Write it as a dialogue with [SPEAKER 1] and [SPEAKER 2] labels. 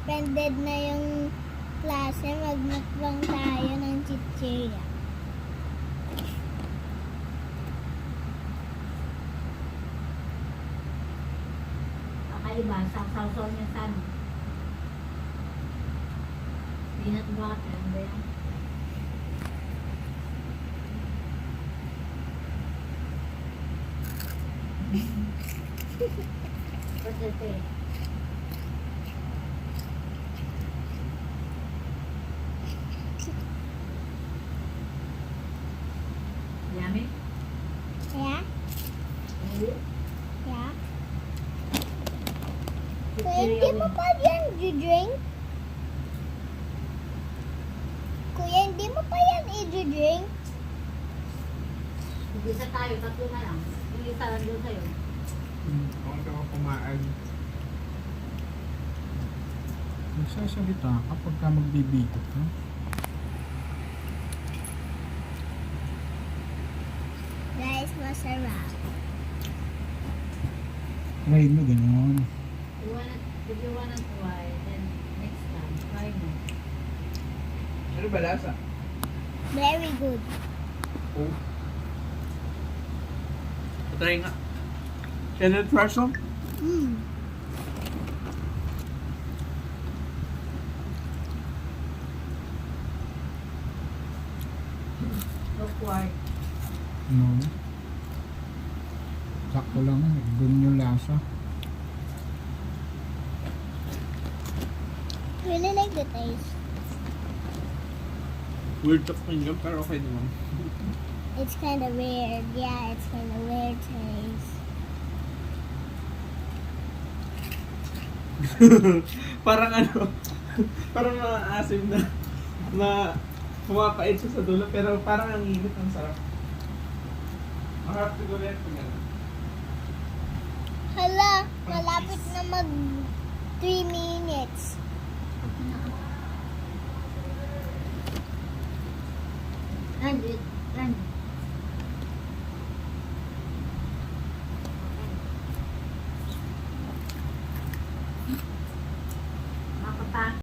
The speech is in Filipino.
[SPEAKER 1] suspended na yung klase, magmukbang tayo ng chichirya.
[SPEAKER 2] Kakaiba, sausaw niya sa ano. Peanut butter, ano ba yan? What's it say? Yummy?
[SPEAKER 1] Yeah?
[SPEAKER 2] Really?
[SPEAKER 1] Yeah? Kuya, hindi mo pa yan i-drink? Kuya, hindi mo pa yan i-drink?
[SPEAKER 2] Mag-isa tayo, tatlo na lang. Yung isa lang doon sa'yo.
[SPEAKER 3] Ako ka kumaan.
[SPEAKER 4] Nagsasalita kapag ka magbibitot ka.
[SPEAKER 1] Guys, masarap.
[SPEAKER 4] Try mo gano'n.
[SPEAKER 2] If you wanna try, then next time, try mo.
[SPEAKER 3] Ano ba lasa?
[SPEAKER 1] Very good.
[SPEAKER 3] Oh. Try nga. Can I try some?
[SPEAKER 1] Mm.
[SPEAKER 2] Awkward.
[SPEAKER 4] No. Sakto lang. Doon yung lasa.
[SPEAKER 1] Really like the taste.
[SPEAKER 3] Weird to pakinggan pero okay naman.
[SPEAKER 1] It's kind of weird. Yeah, it's kind of weird taste.
[SPEAKER 3] Parang ano, parang maasim na kumapait siya sa dulo pero parang ang init, ang sarap. Ang harap siguro yan pag ano.
[SPEAKER 1] Hala, malapit na mag 3 minutes.
[SPEAKER 2] Ranjit, Ranjit.